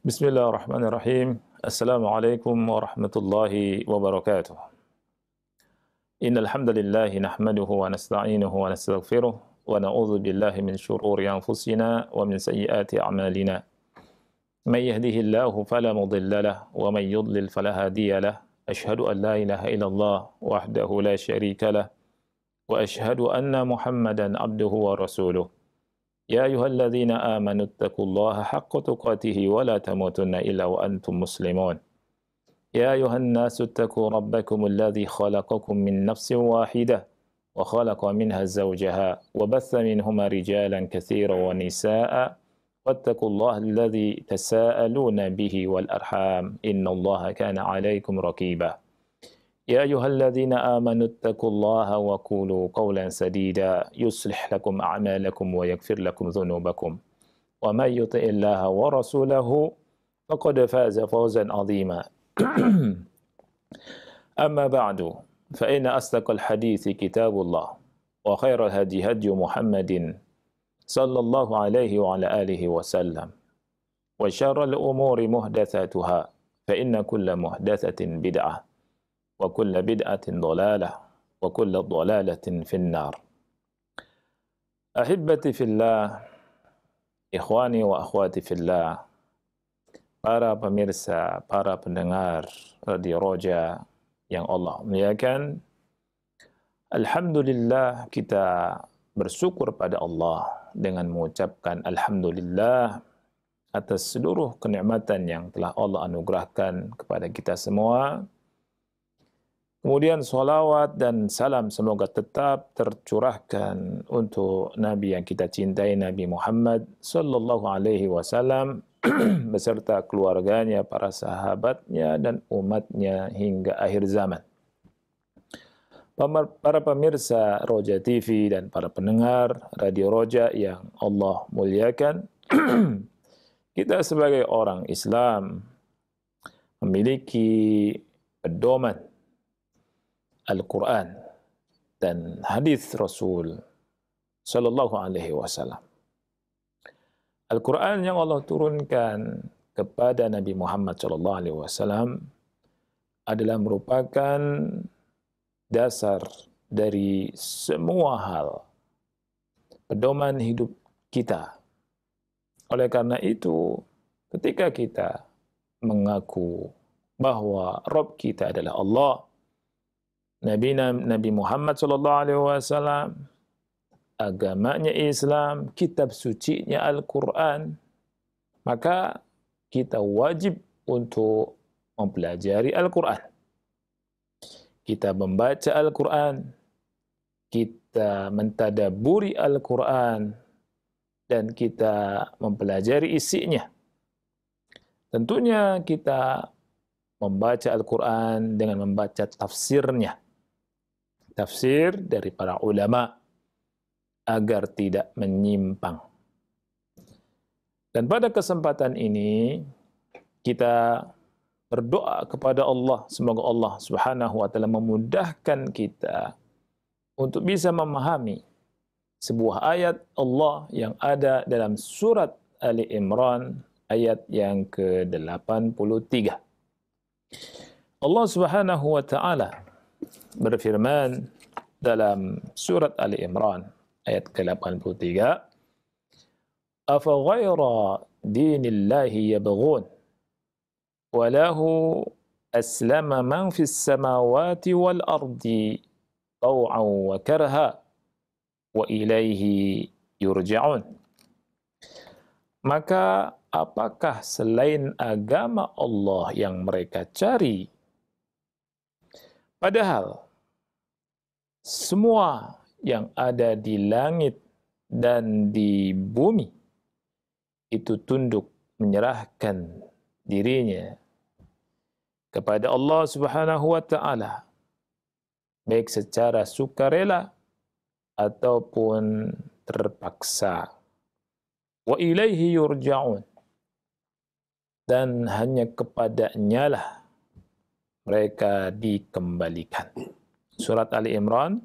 Bismillahirrahmanirrahim. Assalamualaikum warahmatullahi wabarakatuh. Innal hamdalillah nahmaduhu wa nasta'inuhu wa nastaghfiruh wa na'udzu billahi min shururi anfusina wa min sayyiati a'malina. May yahdihillahu fala mudilla lahu wa may yudlil fala hadiya lahu. Asyhadu an la ilaha illallah wahdahu la syarika lahu wa asyhadu anna Muhammadan abduhu wa rasuluh. يا أيها الذين آمنوا اتقوا الله حق تقاته ولا تموتن إلا وأنتم مسلمون يا أيها الناس اتقوا ربكم الذي خلقكم من نفس واحدة وخلق منها زوجها وبث منهما رجالا كثيرا ونساء واتقوا الله الذي تساءلون به والأرحام إن الله كان عليكم رقيبا يا أيها الذين آمنوا اتقوا الله وقولوا قولا سديدا يصلح لكم أعمالكم ويغفر لكم ذنوبكم ومن يطع الله ورسوله فقد فاز فوزا عظيما أما بعد فإن أصدق الحديث كتاب الله وخير الهدي هدي محمد صلى الله عليه وعلى آله وسلم وشر الأمور محدثاتها فإن كل محدثة بدعة wa kullu bid'atin dhalalah wa kullu dhalalatin finnar. Ahibbati fillah, ikhwani wa akhwati fillah, para pemirsa, para pendengar Radio Roja yang Allah muliakan, alhamdulillah kita bersyukur pada Allah dengan mengucapkan alhamdulillah atas seluruh kenikmatan yang telah Allah anugerahkan kepada kita semua. Kemudian salawat dan salam semoga tetap tercurahkan untuk Nabi yang kita cintai, Nabi Muhammad sallallahu alaihi wasallam beserta keluarganya, para sahabatnya dan umatnya hingga akhir zaman. Para pemirsa Roja TV dan para pendengar Radio Roja yang Allah muliakan, kita sebagai orang Islam memiliki pedoman Al-Quran dan hadis Rasul Sallallahu Alaihi Wasallam. Al-Quran yang Allah turunkan kepada Nabi Muhammad Sallallahu Alaihi Wasallam adalah merupakan dasar dari semua hal, pedoman hidup kita. Oleh karena itu, ketika kita mengaku bahwa Rabb kita adalah Allah, Nabi Muhammad SAW, agamanya Islam, kitab sucinya Al-Quran, maka kita wajib untuk mempelajari Al-Quran. Kita membaca Al-Quran, kita mentadaburi Al-Quran, dan kita mempelajari isinya. Tentunya kita membaca Al-Quran dengan membaca tafsirnya. Tafsir dari para ulama agar tidak menyimpang. Dan pada kesempatan ini kita berdoa kepada Allah, semoga Allah Subhanahu wa taala memudahkan kita untuk bisa memahami sebuah ayat Allah yang ada dalam surat Ali Imran ayat yang ke-83. Allah Subhanahu wa taala berfirman dalam surat Ali Imran ayat ke-83, "Afa ghaira dinillahi yabghun wa lahu aslama man fis samawati wal ardi taw'an wa karha wa ilaihi yurja'un." Maka apakah selain agama Allah yang mereka cari? Padahal semua yang ada di langit dan di bumi itu tunduk menyerahkan dirinya kepada Allah Subhanahu wa taala, baik secara sukarela ataupun terpaksa. Wa ilaihi yurja'un, dan hanya kepadanya lah mereka dikembalikan. Surat Ali Imran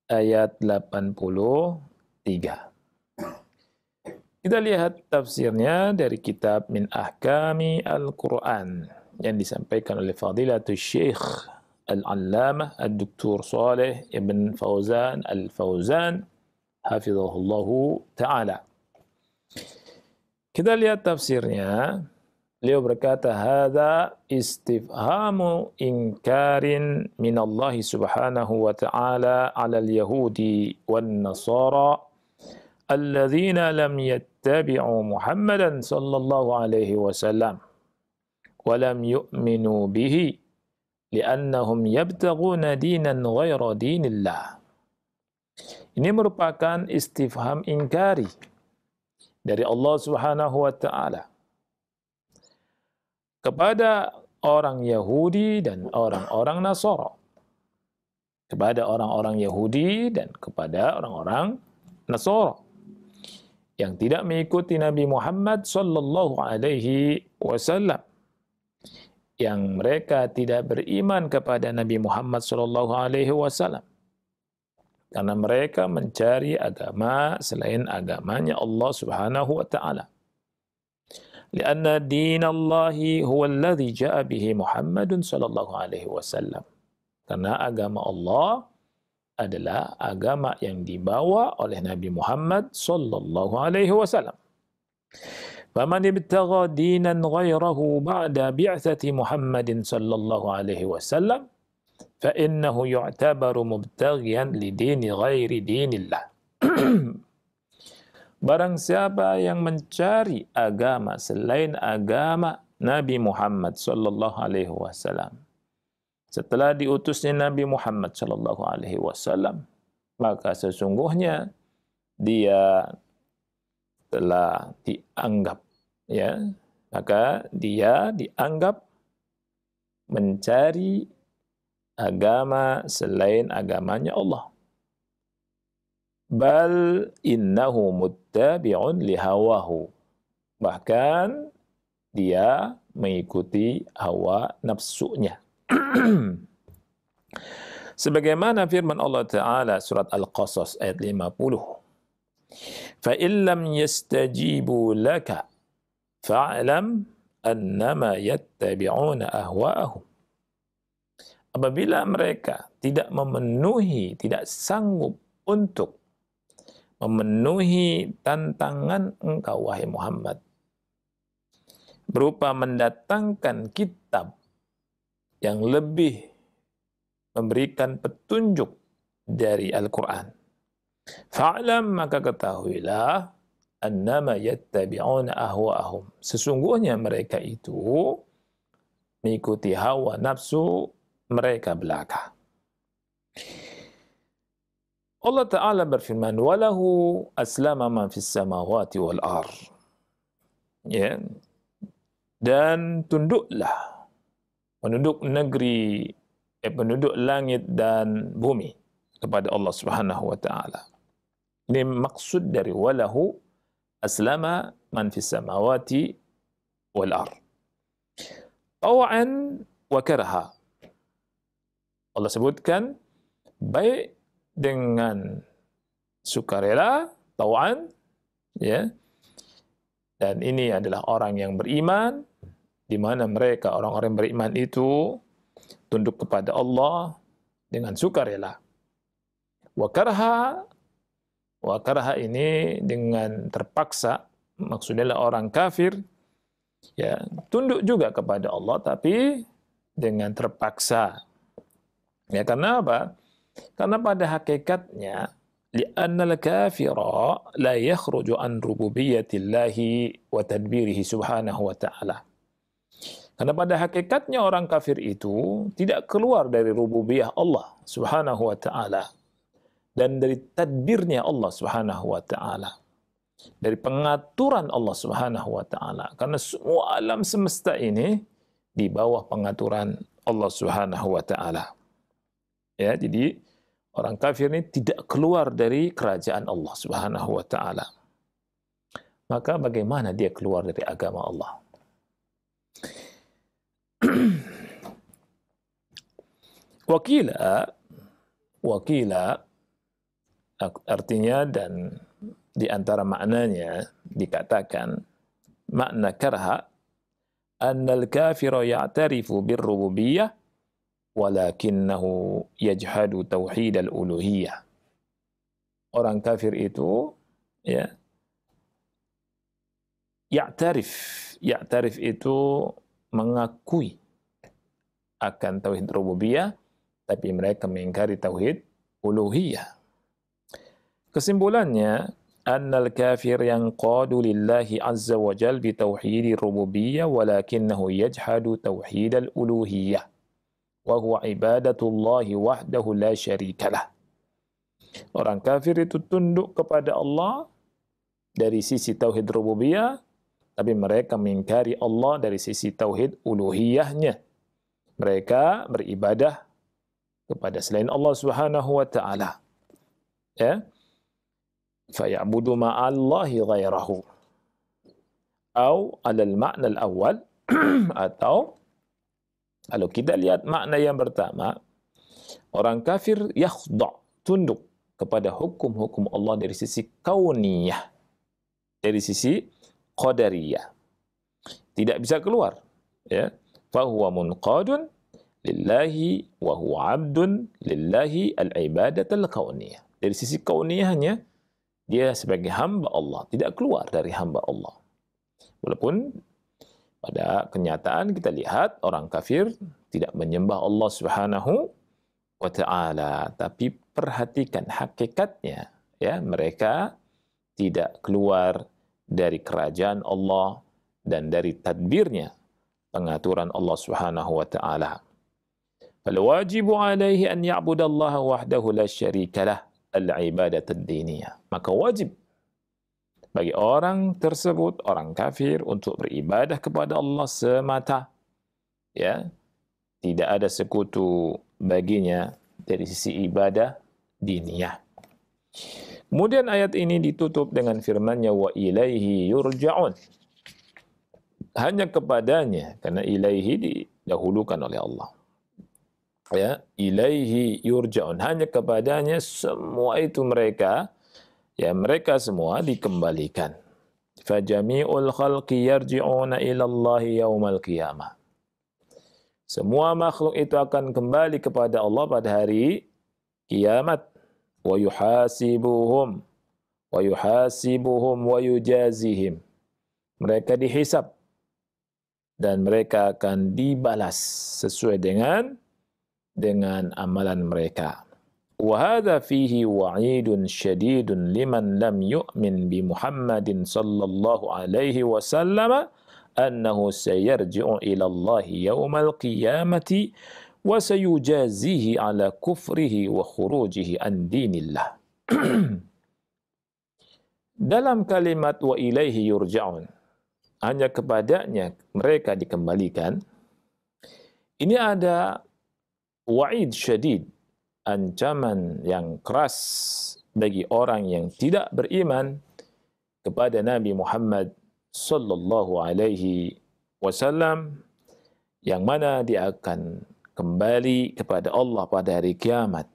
ayat 83. Kita lihat tafsirnya dari kitab Min Ahkami Al-Quran yang disampaikan oleh Fadilatul Syekh Al-Allamah Ad-Doktor Saleh Ibn Fauzan Al-Fauzan hafizahullahu ta'ala. Kita lihat tafsirnya. Beliau berkata, "Hadza istifhamu inkarin min Allah subhanahu wa ta'ala 'ala al-yahudi wan nasara alladzina lam yattabi'u Muhammadan sallallahu alaihi wasallam wa lam yu'minu bihi li'annahum yabtaghuna dinan ghaira dinillah." Ini merupakan istifham ingkari dari Allah Subhanahu wa taala kepada orang Yahudi dan orang-orang Nasara. Kepada orang-orang Yahudi dan kepada orang-orang Nasara yang tidak mengikuti Nabi Muhammad sallallahu alaihi wasallam, yang mereka tidak beriman kepada Nabi Muhammad sallallahu alaihi wasallam karena mereka mencari agama selain agamanya Allah Subhanahu wa taala. Lianna dinallahi huwa alladhi ja'a bihi Muhammadun sallallahu alaihi wasallam. Karena agama Allah adalah agama yang dibawa oleh Nabi Muhammad sallallahu alaihi wasallam. Faman ibtagha dinan ghairahu ba'da bi'tsati Muhammadin sallallahu alaihi wasallam fa innahu yu'tabaru mubtaghiyan li dini ghairi dinillah. Barang siapa yang mencari agama selain agama Nabi Muhammad sallallahu alaihi wasallam setelah diutusnya Nabi Muhammad sallallahu alaihi wasallam, maka sesungguhnya dia telah dianggap, ya, maka dia dianggap mencari agama selain agamanya Allah. Bal innahu muttabi'un lihawahu. Bahkan dia mengikuti hawa nafsunya. Sebagaimana firman Allah Ta'ala surat Al-Qasas ayat 50. فَإِنْ لَمْ يَسْتَجِيبُوا لَكَ فَاعْلَمْ أَنَّمَا يَتَّبِعُونَ أَهْوَاءَهُمْ. Apabila mereka tidak memenuhi, tidak sanggup untuk memenuhi tantangan engkau, wahai Muhammad, berupa mendatangkan kitab yang lebih memberikan petunjuk dari Al-Quran. Fa'lam, maka ketahuilah, annama yattabi'una ahwa'ahum. Sesungguhnya mereka itu mengikuti hawa nafsu mereka belaka. Allah Ta'ala berfirman, walahu aslama man fis samawati wal ar. Ya. Dan tunduklah penduduk negeri, penduduk langit dan bumi kepada Allah Subhanahu wa Ta'ala. Ini maksud dari walahu aslama man fis samawati wal ar. Tawa'an wa karha. Allah sebutkan baik dengan sukarela, tawa'an, ya. Dan ini adalah orang yang beriman, di mana mereka orang-orang beriman itu tunduk kepada Allah dengan sukarela. Wa karha ini dengan terpaksa, maksudnya orang kafir, ya, tunduk juga kepada Allah tapi dengan terpaksa. Ya, karena apa? Karena pada hakikatnya li'annal kafira la yakhruju an rububiyyatillahi wa tadbirihi subhanahu wa ta'ala. Karena pada hakikatnya orang kafir itu tidak keluar dari rububiyah Allah subhanahu wa ta'ala dan dari tadbirnya Allah subhanahu wa ta'ala, dari pengaturan Allah subhanahu wa ta'ala. Karena semua alam semesta ini di bawah pengaturan Allah subhanahu wa ta'ala. Ya, jadi orang kafir ini tidak keluar dari kerajaan Allah Subhanahu wa Ta'ala. Maka bagaimana dia keluar dari agama Allah? Wakila artinya dan di antara maknanya dikatakan makna karha annal kafira ya'tarifu birrububiyyah walakinnahu yajhadu tauhid al-uluhiyah. Orang kafir itu ya ya'tarif itu mengakui akan tauhid rububiyah, tapi mereka mengingkari tauhid uluhiyah. Kesimpulannya, annal kafir yanqadu lillahi azza wa jal bi tauhid rububiyah walakinnahu yajhadu tauhid al-uluhiyah wa huwa ibadatullahi wahdahu la syarikalah. Orang kafir itu tunduk kepada Allah dari sisi tauhid rububiyah, tapi mereka mengingkari Allah dari sisi tauhid uluhiyahnya. Mereka beribadah kepada selain Allah Subhanahu wa taala. Ya. Faya'budu ma'allahi ghairahu. Atau alal makna al-awwal atau kalau kita lihat makna yang pertama, orang kafir yakhda', tunduk kepada hukum-hukum Allah dari sisi kauniyah, dari sisi qadariyah. Tidak bisa keluar, ya. Fahuwa munqadun lillahi wa huwa 'abdun lillahi al-ibadatul kauniyah. Dari sisi kauniyahnya dia sebagai hamba Allah, tidak keluar dari hamba Allah. Walaupun pada kenyataan kita lihat orang kafir tidak menyembah Allah Subhanahu wa taala, tapi perhatikan hakikatnya, ya, mereka tidak keluar dari kerajaan Allah dan dari tadbirnya, pengaturan Allah Subhanahu wa taala. Fal wajibu alaihi an ya'budallaha wahdahu la syarika lah al-ibadat ad-diniyah. Maka wajib bagi orang tersebut, orang kafir, untuk beribadah kepada Allah semata, ya, tidak ada sekutu baginya dari sisi ibadah diniyah. Kemudian ayat ini ditutup dengan firman-Nya wa ilaihi yurja'un. Hanya kepadanya, karena ilaihi didahulukan oleh Allah. Ya, ilaihi yurja'un, hanya kepadanya semua itu mereka, ya, mereka semua dikembalikan. Fajami'ul khalqi yarji'una ila Allah yaumal qiyamah. Semua makhluk itu akan kembali kepada Allah pada hari kiamat. Wa yuhasibuhum wa yujazihim. Mereka dihisab dan mereka akan dibalas sesuai dengan amalan mereka. Wa hadza fihi wa'idun syadidun liman lam yu'min bi Muhammadin sallallahu alaihi wasallam annahu sayarji'u ila Allah yaumal qiyamati wa sayujazihi ala kufrihi wa khurujihi an dinillah. Dalam kalimat wa ilaihi yurja'un, hanya kepadanya mereka dikembalikan, ini ada wa'id syadid, ancaman yang keras bagi orang yang tidak beriman kepada Nabi Muhammad sallallahu alaihi wasallam, yang mana dia akan kembali kepada Allah pada hari kiamat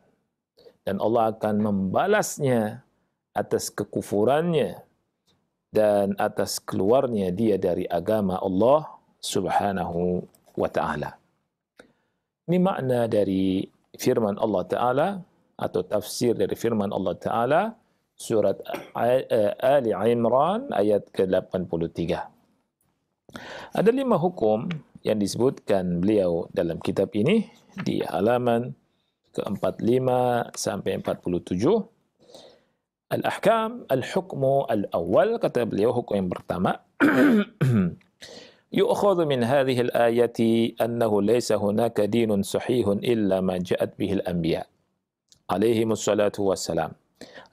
dan Allah akan membalasnya atas kekufurannya dan atas keluarnya dia dari agama Allah Subhanahu wa taala. Ini makna dari firman Allah taala atau tafsir dari firman Allah taala surat Ali Imran ayat ke-83. Ada 5 hukum yang disebutkan beliau dalam kitab ini di halaman ke-45 sampai 47. Al-ahkam, al-hukmu al-awwal, kata beliau hukum yang pertama. يؤخذ من هذه الآية أنه ليس هناك دين صحيح إلا ما جاءت به الأنبياء عليهم الصلاة والسلام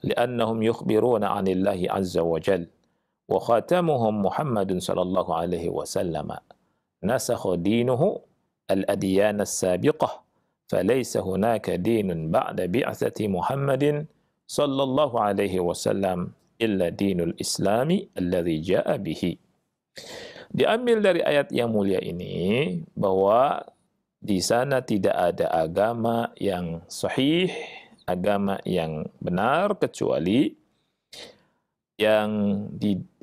لأنهم يخبرون عن الله عز وجل وخاتمهم محمد صلى الله عليه وسلم نسخ دينه الأديان السابقة فليس هناك دين بعد بعثة محمد صلى الله عليه وسلم إلا دين الإسلام الذي جاء به. Diambil dari ayat yang mulia ini bahwa di sana tidak ada agama yang sahih, agama yang benar, kecuali yang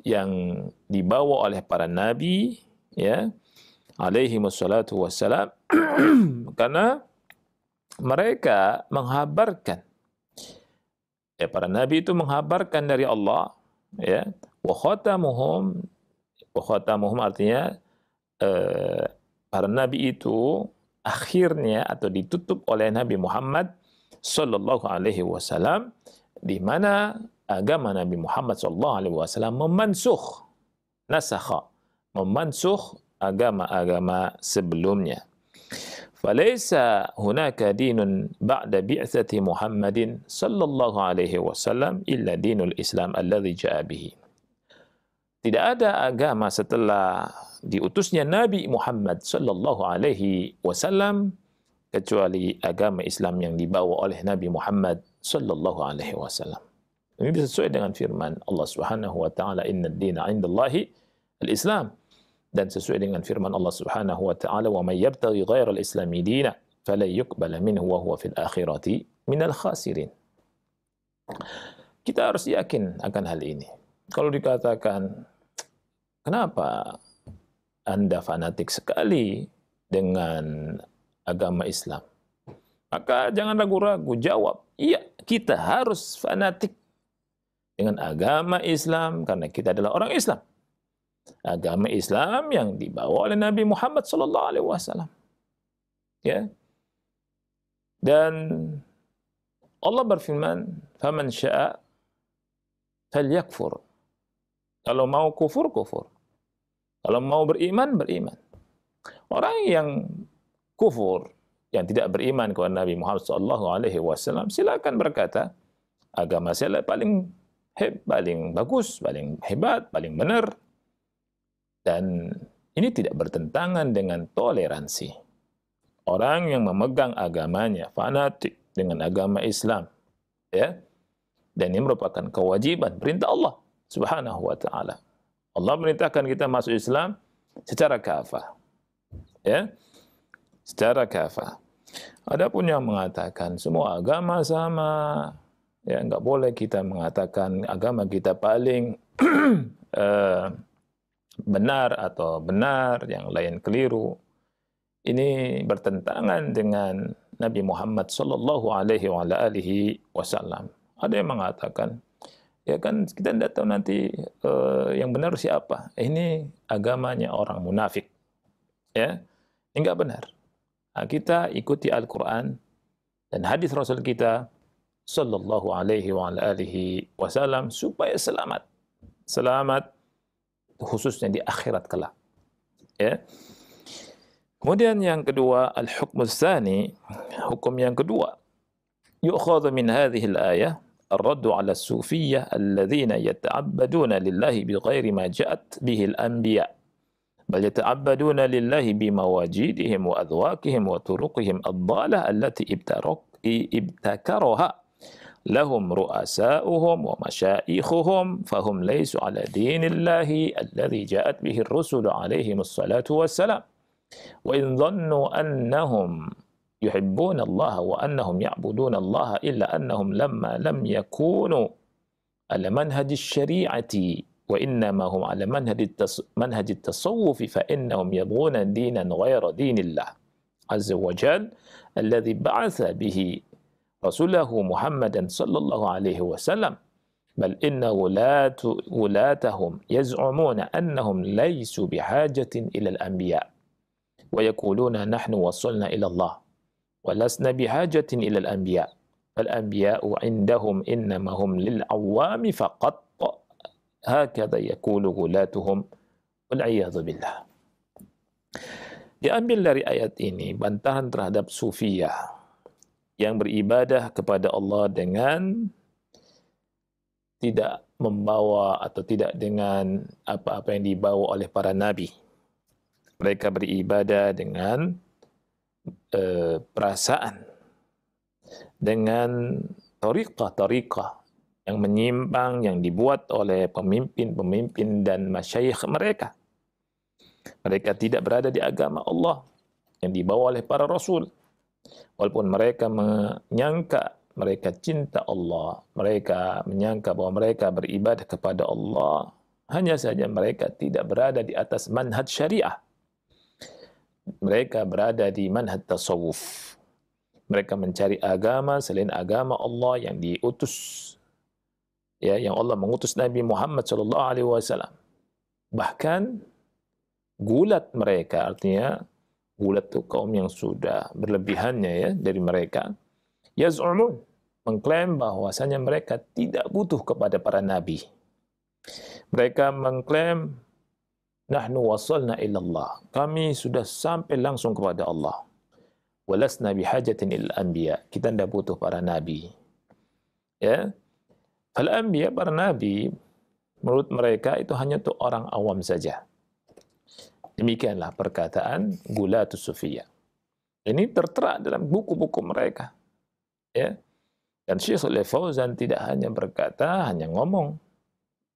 yang dibawa oleh para nabi, ya, alaihi wassalatu wassalam, karena mereka menghabarkan, ya, para nabi itu menghabarkan dari Allah, ya, wa khatamuhum artinya para nabi itu akhirnya atau ditutup oleh Nabi Muhammad sallallahu alaihi wasallam, di mana agama Nabi Muhammad sallallahu alaihi wasallam memansuh agama-agama sebelumnya. Falaisa hunaka dinun ba'da bi'tsati Muhammadin sallallahu alaihi wasallam illa dinul Islam alladhi ja'a bihi. Tidak ada agama setelah diutusnya Nabi Muhammad sallallahu alaihi wasallam kecuali agama Islam yang dibawa oleh Nabi Muhammad sallallahu alaihi wasallam. Ini sesuai dengan firman Allah Subhanahu wa taala, innad dina 'indallahi al-Islam, dan sesuai dengan firman Allah Subhanahu wa taala, wa may yabtaghi ghairal islami dina falan yuqbala minhu wa huwa fil akhirati minal khasirin. Kita harus yakin akan hal ini. Kalau dikatakan, kenapa Anda fanatik sekali dengan agama Islam? Maka jangan ragu-ragu, jawab, iya, kita harus fanatik dengan agama Islam karena kita adalah orang Islam. Agama Islam yang dibawa oleh Nabi Muhammad sallallahu alaihi wasallam. Ya. Dan Allah berfirman, "Faman syaa falyakfur." Kalau mau kufur, kufur. Kalau mau beriman, beriman. Orang yang kufur, yang tidak beriman kepada Nabi Muhammad SAW, silakan berkata, agama saya paling bagus, paling hebat, paling benar. Dan ini tidak bertentangan dengan toleransi. Orang yang memegang agamanya fanatik dengan agama Islam, ya, dan ini merupakan kewajiban, perintah Allah Subhanahu wa taala. Allah merintahkan kita masuk Islam secara kafah, ya, secara kafah. Adapun yang mengatakan semua agama sama, ya, enggak boleh kita mengatakan agama kita paling benar atau benar, yang lain keliru. Ini bertentangan dengan Nabi Muhammad sallallahu alaihi wasallam. Ada yang mengatakan, ya kan kita tidak tahu nanti yang benar siapa. Ini agamanya orang munafik. Ya, ini enggak benar. Nah, kita ikuti Al-Quran dan hadis Rasul kita sallallahu alaihi wasallam supaya selamat. Selamat khususnya di akhirat kelak. Ya. Kemudian yang kedua, al-hukm tsani, hukum yang kedua. Yu'khadhu min hadhihi al-ayah ar-radd 'ala as-sufiyyah alladhina yata'abbaduna lillahi bighairi ma ja'at bihi al-anbiya. Bal yata'abbaduna lillahi bimawajidihim wa adwaqihim wa turuqihim ad-dhalah allati ibtakaraha lahum ru'asa'uhum wa masyaikhuhum fahum laysu 'ala dinillahi alladhi ja'at bihi ar-rusulu 'alaihim as-salatu was-salam. وإن ظنوا أنهم يحبون الله وأنهم يعبدون الله إلا أنهم لما لم يكونوا على منهج الشريعة وإنما هم على منهج التصوف فإنهم يبغون دينا غير دين الله عز وجل الذي بعث به رسوله محمدا صلى الله عليه وسلم بل إن ولاتهم يزعمون أنهم ليسوا بحاجة إلى الأنبياء ويقولون نحن وصلنا إلى الله ولسنا بحاجة إلى الأنبياء فالأنبياء عندهم إنما هم للعوام فقط هكذا يقول غلاتهم والعياذ بالله. Diambil dari ayat ini bantahan terhadap sufiyah yang beribadah kepada Allah dengan tidak membawa atau tidak dengan apa-apa yang dibawa oleh para nabi. Mereka beribadah dengan perasaan, dengan tariqah-tariqah yang menyimpang, yang dibuat oleh pemimpin-pemimpin dan masyayikh mereka. Mereka tidak berada di agama Allah yang dibawa oleh para rasul. Walaupun mereka menyangka mereka cinta Allah, mereka menyangka bahwa mereka beribadah kepada Allah, hanya saja mereka tidak berada di atas manhaj syariah. Mereka berada di manhaj tasawuf. Mereka mencari agama selain agama Allah yang diutus, ya, yang Allah mengutus Nabi Muhammad SAW. Bahkan gulat mereka, artinya gulat itu kaum yang sudah berlebihannya ya dari mereka, yaz'umun, mengklaim bahwasanya mereka tidak butuh kepada para nabi. Mereka mengklaim nahnu wasalna ilallah, kami sudah sampai langsung kepada Allah. Walasna bihajatin ilal anbiya, kita tidak butuh para nabi. Ya, fal anbiya, para nabi, menurut mereka itu hanya untuk orang awam saja. Demikianlah perkataan Gulatus Sufiyah. Ini tertera dalam buku-buku mereka. Ya. Dan Syekh Shalih Fauzan tidak hanya berkata, hanya ngomong.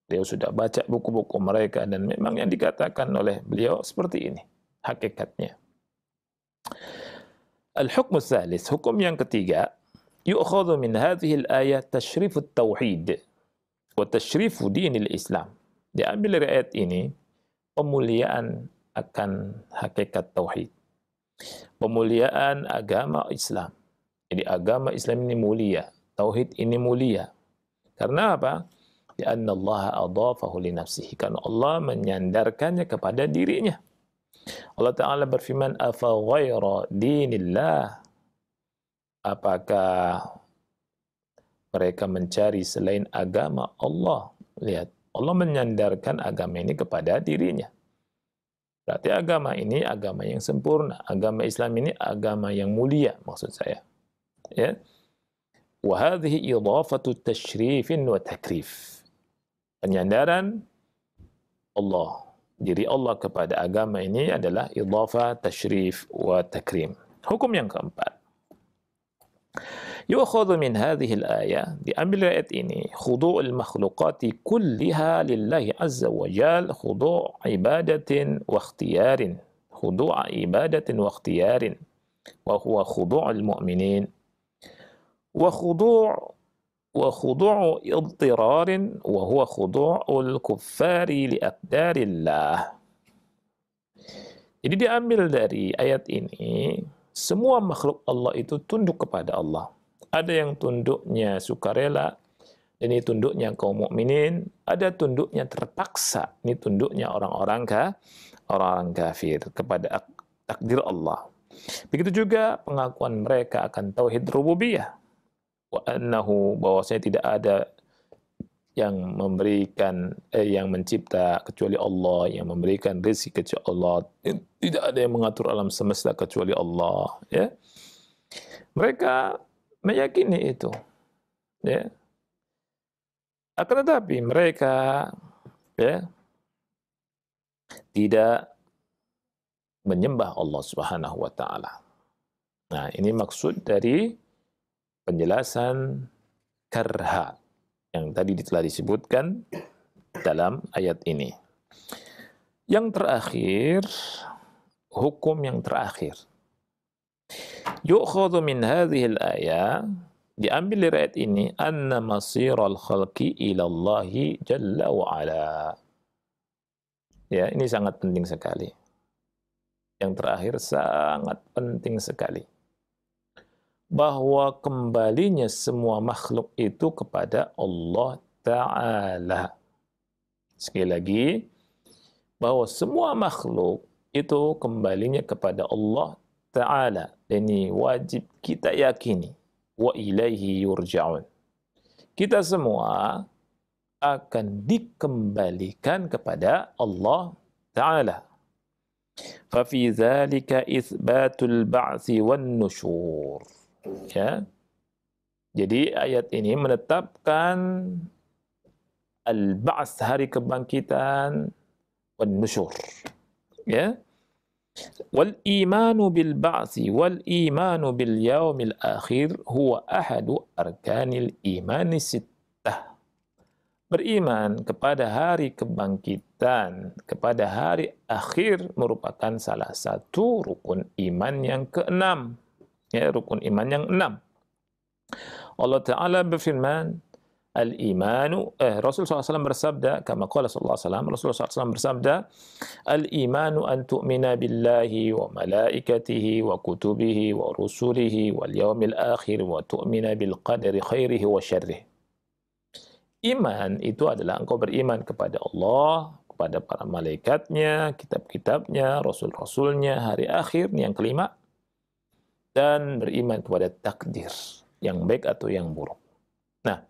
Beliau sudah baca buku-buku mereka dan memang yang dikatakan oleh beliau seperti ini hakikatnya. Al-hukmu tsalis, hukum yang ketiga, yu'khadhu min hadhihi al-ayah tashrifu at-tauhid wa tashrifu dinil Islam. Diambil dari ayat ini pemuliaan akan hakikat tauhid, pemuliaan agama Islam. Jadi agama Islam ini mulia, tauhid ini mulia. Karena apa? Lianna Allah adhafahu li nafsihi, karena Allah menyandarkannya kepada dirinya. Allah Ta'ala berfirman, afa ghaira dinillah, apakah mereka mencari selain agama Allah? Lihat, Allah menyandarkan agama ini kepada dirinya. Berarti agama ini agama yang sempurna. Agama Islam ini agama yang mulia, maksud saya. Ya. Wa hadhihi idhafatu tasyrifin wa takrif. Penyandaran Allah, diri Allah kepada agama ini adalah idhafa, tasyrif, wa takrim. Hukum yang keempat. Yu'khadhu min hadhihi al-ayah, diambil ayat ini, khudu'ul makhluqati kulliha lillahi azza wa jal, khudu' ibadatin wa ikhtiyarin, khudu' ibadatin wa ikhtiyarin, wa huwa khudu'ul mu'minin, wa khudu'u idtirarin, wa huwa khudu'ul kuffari li aqdarillah. Jadi diambil dari ayat ini, semua makhluk Allah itu tunduk kepada Allah. Ada yang tunduknya sukarela, dan ini tunduknya kaum mukminin. Ada tunduknya terpaksa, ini tunduknya orang-orang kafir kepada takdir Allah. Begitu juga pengakuan mereka akan tauhid rububiyah. Wa annahu, bahwasanya tidak ada yang memberikan, yang mencipta kecuali Allah, yang memberikan rezeki kecuali Allah. Tidak ada yang mengatur alam semesta kecuali Allah. Ya, mereka meyakini itu. Ya. Akan tetapi mereka ya tidak menyembah Allah Subhanahu wa taala. Nah, ini maksud dari penjelasan karha yang tadi telah disebutkan dalam ayat ini. Yang terakhir, hukum yang terakhir. Yu'khadhu min hadhihi al-ayah, diambil dari ayat ini, anna masiral khalqi ila Allahi jalla wa ala. Ya, ini sangat penting sekali. Yang terakhir sangat penting sekali. Bahwa kembalinya semua makhluk itu kepada Allah Ta'ala. Sekali lagi, bahwa semua makhluk itu kembalinya kepada Allah Ta'ala. Ini wajib kita yakini. Wa ilaihi yurja'un. Kita semua akan dikembalikan kepada Allah Ta'ala. Fafi dzalika itsbatul ba'tsi wan nusyur. Ya. Jadi ayat ini menetapkan al-ba'ts, hari kebangkitan, wan nusyur. Ya. Wal imanu bil ba'tsi wal imanu bil yaumil akhir huwa ahadu arkanil imani sittah. Beriman kepada hari kebangkitan, kepada hari akhir merupakan salah satu rukun iman yang keenam. Ya, rukun iman yang 6. Allah Ta'ala berfirman, al-imanu, Rasulullah SAW bersabda, kama qala sallallahu alaihi wasallam, Rasulullah SAW bersabda, al-imanu an tu'mina billahi wa malaikatihi wa kutubihi wa rusulihi wal yawmil akhir wa tu'mina bil qadari khairihi wa syarrihi. Iman itu adalah engkau beriman kepada Allah, kepada para malaikatnya, kitab-kitabnya, rasul-rasulnya, hari akhir, yang kelima, dan beriman kepada takdir, yang baik atau yang buruk. Nah,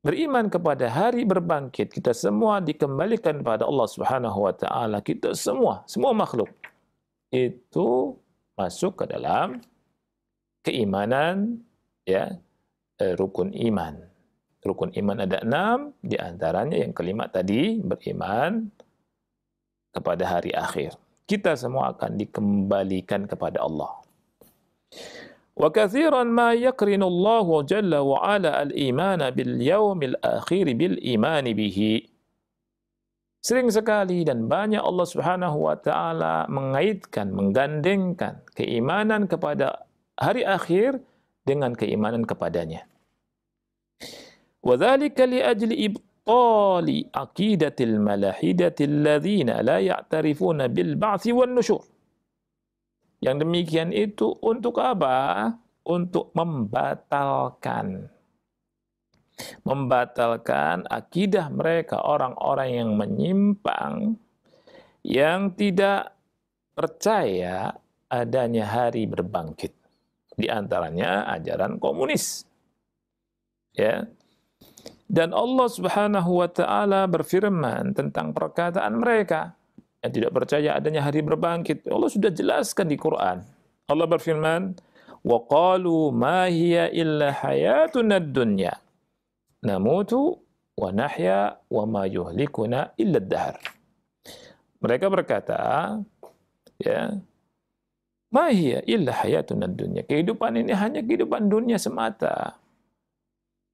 beriman kepada hari berbangkit, kita semua dikembalikan kepada Allah Subhanahu wa Ta'ala. Kita semua makhluk itu masuk ke dalam keimanan, ya, rukun iman. Rukun iman ada 6, di antaranya yang kelima tadi, beriman kepada hari akhir. Kita semua akan dikembalikan kepada Allah. Wa katsiran ma yaqrinu Allah jalla wa ala al-iman bil yaumil akhir bil iman bihi. Sering sekali dan banyak Allah Subhanahu wa Ta'ala mengaitkan, menggandengkan keimanan kepada hari akhir dengan keimanan kepadanya. Wa dzalika li ajli ibtali aqidatil malahidatil ladzina la ya'tarifuna bil ba'tsi wan nusyur. Yang demikian itu untuk apa? Untuk membatalkan akidah mereka, orang-orang yang menyimpang, yang tidak percaya adanya hari berbangkit. Di antaranya ajaran komunis. Ya. Dan Allah Subhanahu wa Ta'ala berfirman tentang perkataan mereka yang tidak percaya adanya hari berbangkit. Allah sudah jelaskan di Quran. Allah berfirman, "Wa qalu ma hiya illa hayatuna ad-dunya. Namutu wa nahya wa ma yuhlikuna illa ad-dahr." Mereka berkata, ya, "Ma hiya illa hayatuna ad-dunya." Kehidupan ini hanya kehidupan dunia semata.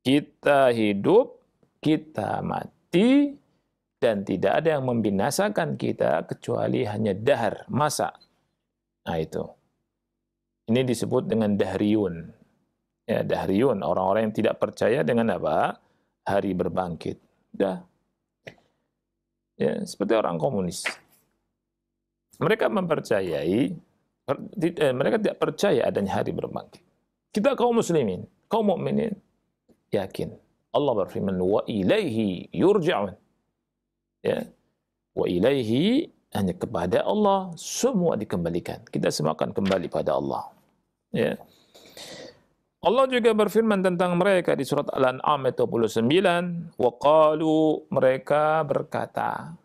Kita hidup, kita mati, dan tidak ada yang membinasakan kita kecuali hanya dahar, masa. Nah itu. Ini disebut dengan dahriyun. Ya, dahriyun, orang-orang yang tidak percaya dengan apa? Hari berbangkit. Dah. Ya, seperti orang komunis. Mereka mereka tidak percaya adanya hari berbangkit. Kita kaum muslimin, kaum mukminin, yakin. Allah berfirman, wa ilaihi yurja'un. Ya. Wa ilaihi, hanya kepada Allah semua dikembalikan. Kita semua akan kembali pada Allah. Ya. Allah juga berfirman tentang mereka di surat Al-An'am ayat 29, wa qalu, mereka berkata,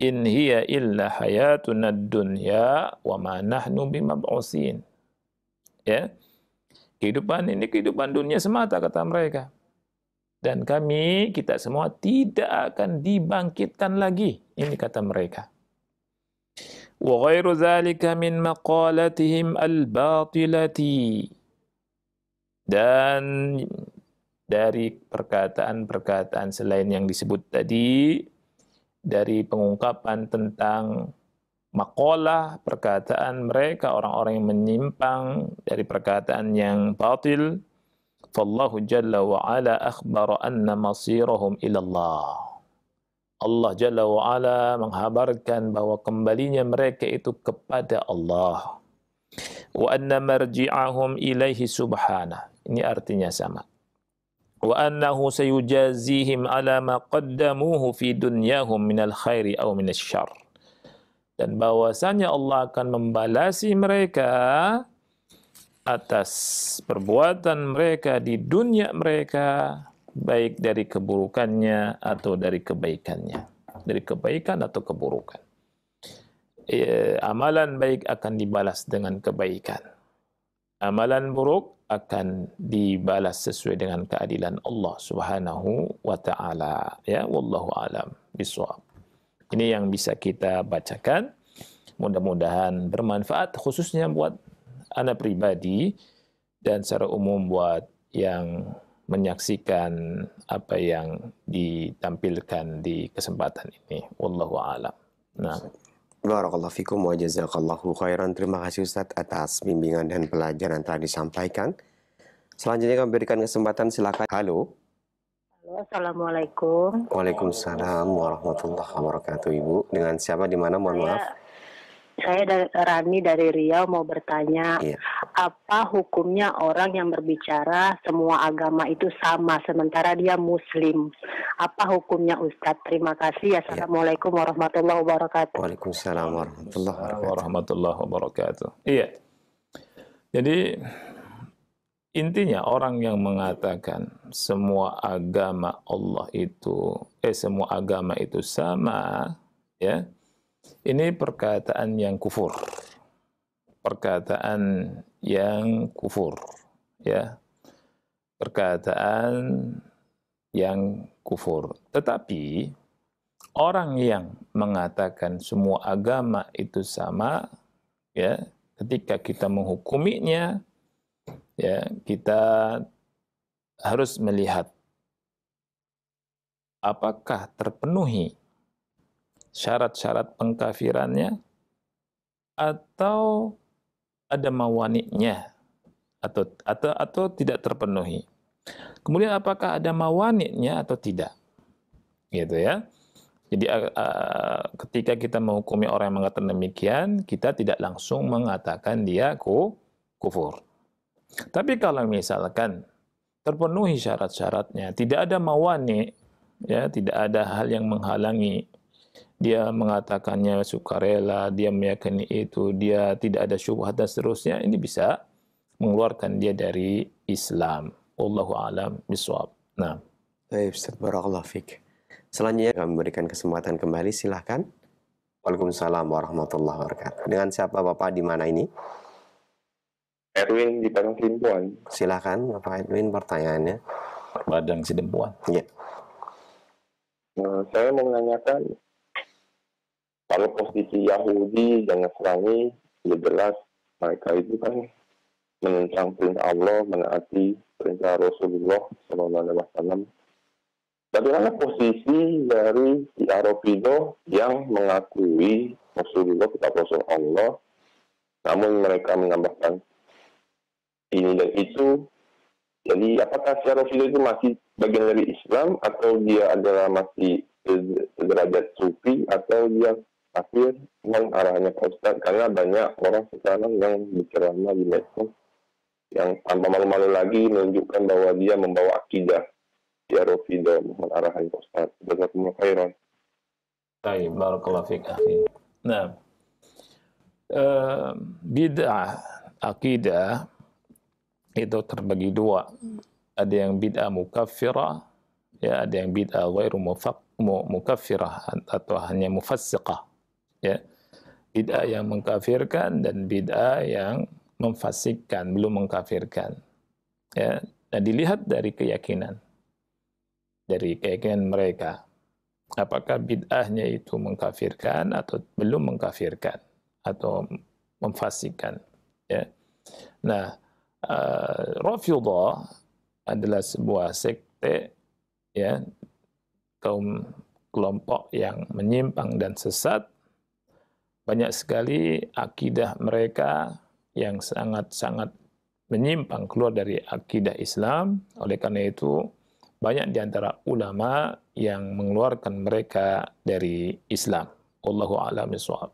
in hiya illa hayatuna dunya wa ma nahnu bimab'usin. Ya. Kehidupan ini kehidupan dunia semata, kata mereka. Dan kami, kita semua tidak akan dibangkitkan lagi. Ini kata mereka. Wa ghairu dzalika min maqalatihim al-batilati. Dan dari perkataan-perkataan selain yang disebut tadi, dari pengungkapan tentang maqalah, perkataan mereka, orang-orang yang menyimpang dari perkataan yang batil. Fallahu jalla wa ala akhbara anna masirahum ilallah. Allah jalla wa ala menghabarkan bahwa kembalinya mereka itu kepada Allah. Wa anna marji'ahum ilaihi subhanah. Ini artinya sama. Wa annahu sayujazihim ala ma qaddamuhu fi dunyahum minal khairi aw minasy syarr. Dan bahwasanya Allah akan membalasi mereka atas perbuatan mereka di dunia mereka, baik dari keburukannya atau dari kebaikannya. Dari kebaikan atau keburukan. Amalan baik akan dibalas dengan kebaikan. Amalan buruk akan dibalas sesuai dengan keadilan Allah Subhanahu wa Ta'ala. Ya, wallahu alam bishawab. Ini yang bisa kita bacakan. Mudah-mudahan bermanfaat khususnya buat anak pribadi dan secara umum buat yang menyaksikan apa yang ditampilkan di kesempatan ini. Wallahu a'lam. Nah. Barakallahu fikum wa jazakallahu khairan. Terima kasih Ustaz atas bimbingan dan pelajaran yang telah disampaikan. Selanjutnya kami berikan kesempatan, silakan. Halo. Halo, Assalamualaikum. Waalaikumsalam warahmatullahi wabarakatuh, Ibu. Dengan siapa, di mana, mohon maaf? Saya Rani dari Riau mau bertanya, Iya. apa hukumnya orang yang berbicara semua agama itu sama sementara dia Muslim? Apa hukumnya Ustadz? Terima kasih. Assalamualaikum warahmatullahi wabarakatuh. Waalaikumsalam warahmatullahi wabarakatuh. Iya. Jadi intinya orang yang mengatakan semua agama Allah itu semua agama itu sama, ya. Ini perkataan yang kufur. Perkataan yang kufur, ya. Perkataan yang kufur. Tetapi orang yang mengatakan semua agama itu sama, ya, ketika kita menghukuminya, ya, kita harus melihat apakah terpenuhi syarat-syarat pengkafirannya atau ada mawani'nya atau tidak terpenuhi. Kemudian apakah ada mawani'nya atau tidak, gitu ya. Jadi ketika kita menghukumi orang yang mengatakan demikian, kita tidak langsung mengatakan dia kufur. Tapi kalau misalkan terpenuhi syarat-syaratnya, tidak ada mawani, ya, tidak ada hal yang menghalangi, dia mengatakannya sukarela, dia meyakini itu, dia tidak ada syubhat dan seterusnya, ini bisa mengeluarkan dia dari Islam. Wallahu a'lam bishawab. Nah. Baik, Ustaz, barakallahu fiik. Selanjutnya kami berikan kesempatan kembali, silahkan. Waalaikumsalam warahmatullahi wabarakatuh. Dengan siapa Bapak, di mana ini? Erwin di Padang Sidempuan. Silahkan Bapak Erwin, pertanyaannya. Padang Sidempuan. Iya. Saya mau menanyakan, kalau posisi Yahudi dan Nasrani, ya jelas mereka itu kan menentang perintah Allah, menaati perintah Rasulullah SAW. Bagaimana posisi dari si Arafido yang mengakui Rasulullah tetap Rasul Allah, namun mereka menambahkan ini dan itu? Jadi apakah si Arafido itu masih bagian dari Islam, atau dia adalah masih derajat sufi, atau dia kafir? Memang arahnya Pak Ustaz, karena banyak orang sekarang yang berceramah di medsos yang tanpa malu-malu lagi menunjukkan bahwa dia membawa akidah ya Rafidah. Mohon arahan Pak Ustaz. Jazakumullah khairan. Baik, barakallahu fiik, akhi. Nah, bid'ah akidah itu terbagi dua. Ada yang bid'ah mukaffirah, ya, ada yang bid'ah ghairu mukaffirah atau hanya mufassiqah, ya. Bid'ah yang mengkafirkan dan bid'ah yang memfasikkan, belum mengkafirkan, ya. Nah, dilihat dari keyakinan mereka, apakah bid'ahnya itu mengkafirkan atau belum mengkafirkan atau memfasikkan, ya. Nah, Rafidhah adalah sebuah sekte, ya, kelompok yang menyimpang dan sesat. Banyak sekali akidah mereka yang sangat-sangat menyimpang, keluar dari akidah Islam. Oleh karena itu, banyak di antara ulama yang mengeluarkan mereka dari Islam. Wallahu a'lam bishawab.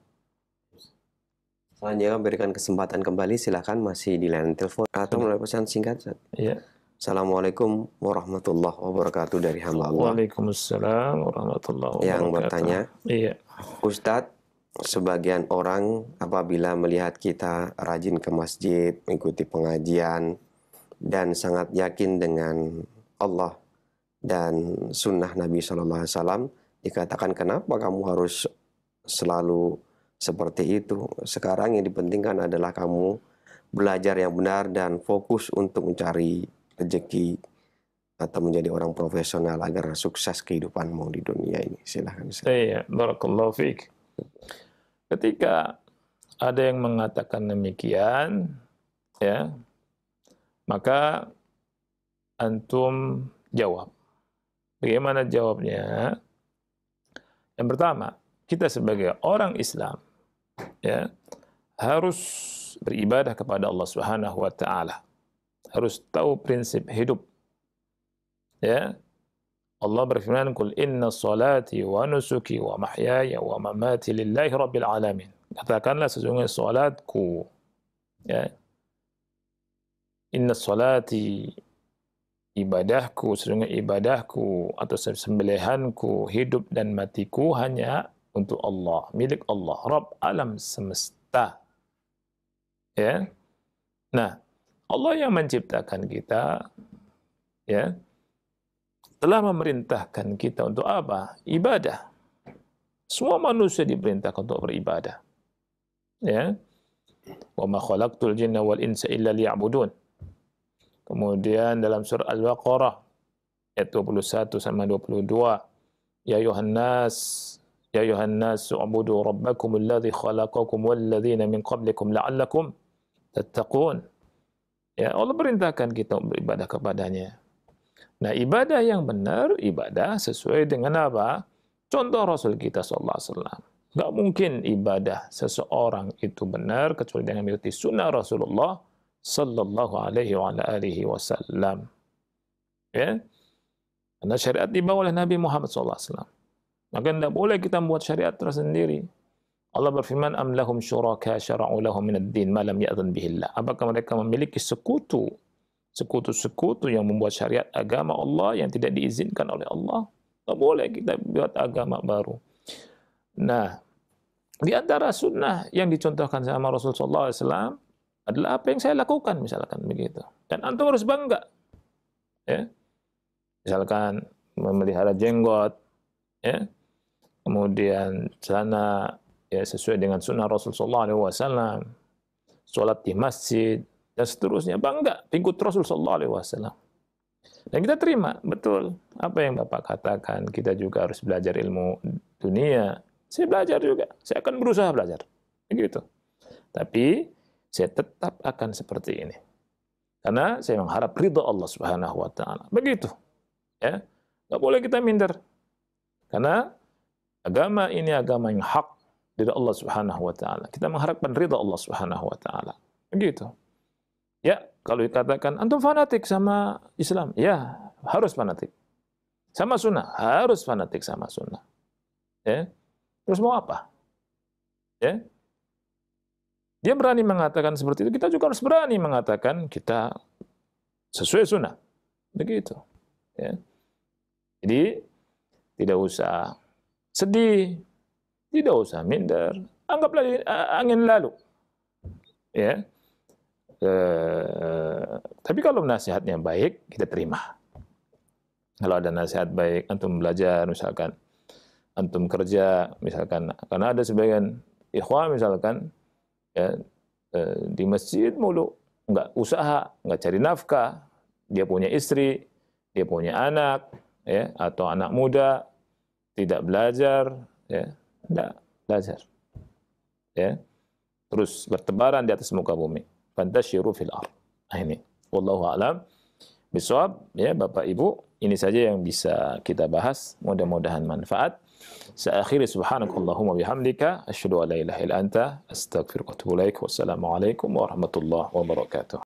Selanjutnya berikan kesempatan kembali, silakan, masih di line telepon atau melalui pesan singkat. Iya. Assalamualaikum warahmatullahi wabarakatuh, dari hamba Allah. Waalaikumsalam warahmatullahi wabarakatuh. Yang bertanya, iya, Ustadz, sebagian orang apabila melihat kita rajin ke masjid, mengikuti pengajian, dan sangat yakin dengan Allah dan sunnah Nabi SAW, dikatakan, kenapa kamu harus selalu seperti itu? Sekarang yang dipentingkan adalah kamu belajar yang benar dan fokus untuk mencari rezeki atau menjadi orang profesional agar sukses kehidupanmu di dunia ini. Silahkan. Iya, barakallahu fiik. Ketika ada yang mengatakan demikian, ya, maka antum jawab. Bagaimana jawabnya? Yang pertama, kita sebagai orang Islam, ya, harus beribadah kepada Allah Subhanahu wa taala. harus tahu prinsip hidup. Ya. Allah berfirman, "Qul inna salati wa nusuki wa mahyaya wa mamati lillahi rabbil alamin." Katakanlah sesungguhnya salatku, ya. Inna salati, ibadahku, sesungguhnya ibadahku atau sembelihanku, hidup dan matiku hanya untuk Allah, milik Allah, Rabb alam semesta. Ya. Nah, Allah yang menciptakan kita, ya, telah memerintahkan kita untuk apa? Ibadah. Semua manusia diperintahkan untuk beribadah. Ya. Wa ma khalaqtul jinna wal insa illa liya'budun. Kemudian dalam surah Al-Baqarah ayat 21 sama 22, ya ayuhan nas u'budu rabbakumul ladzi khalaqakum wal ladzina min qablikum la'allakum tattaqun. Ya, Allah perintahkan kita beribadah kepadanya. Nah, ibadah yang benar, ibadah sesuai dengan apa? Contoh Rasul kita sallallahu alaihi wasallam. Enggak mungkin ibadah seseorang itu benar kecuali dengan mengikuti sunnah Rasulullah sallallahu alaihi wasallam. Ya. Karena syariat dibawa oleh Nabi Muhammad sallallahu alaihi wasallam. Maka tidak boleh kita membuat syariat tersendiri. Allah berfirman, "Am lahum syuraka syara'u lahum minad din ma lam ya'zan bihillah." Apakah mereka memiliki sekutu yang membuat syariat agama Allah yang tidak diizinkan oleh Allah? Tak boleh kita buat agama baru. Nah, di antara sunnah yang dicontohkan sama Rasulullah SAW adalah apa yang saya lakukan, misalkan begitu. Dan antum harus bangga. Ya. Misalkan memelihara jenggot, ya. Kemudian celana ya sesuai dengan sunnah Rasulullah SAW, sholat di masjid, dan seterusnya. Bangga, pengikut Rasulullah SAW. Dan kita terima, betul. Apa yang Bapak katakan, kita juga harus belajar ilmu dunia. Saya belajar juga, saya akan berusaha belajar. Begitu. Tapi, saya tetap akan seperti ini. Karena saya mengharap ridha Allah Subhanahu wa Ta'ala. Begitu. Ya. Nggak boleh kita minder. Karena agama ini agama yang hak dari Allah Subhanahu wa Ta'ala. Kita mengharapkan ridha Allah Subhanahu wa Ta'ala. Begitu. Ya, kalau dikatakan antum fanatik sama Islam, ya harus fanatik. Sama sunnah, harus fanatik sama sunnah. Ya. Terus mau apa? Ya. Dia berani mengatakan seperti itu, kita juga harus berani mengatakan kita sesuai sunnah. Begitu. Ya. Jadi, tidak usah sedih, tidak usah minder, anggaplah angin lalu. Ya. Tapi kalau nasihatnya baik, kita terima. Kalau ada nasihat baik, antum belajar, misalkan antum kerja, misalkan, karena ada sebagian ikhwan misalkan ya, di masjid mulu, nggak usaha, nggak cari nafkah, dia punya istri, dia punya anak, ya, atau anak muda, tidak belajar, ya, tidak belajar, ya, terus bertebaran di atas muka bumi, fantashiru fil ardh. Nah ini, wallahu a'lam bishawab, ya Bapak Ibu, ini saja yang bisa kita bahas, mudah-mudahan manfaat. Saakhiri subhanakallahumma bihamdika asyhadu an la ilaha illa anta astaghfiruka wa atubu ilaik. Wassalamualaikum warahmatullahi wabarakatuh.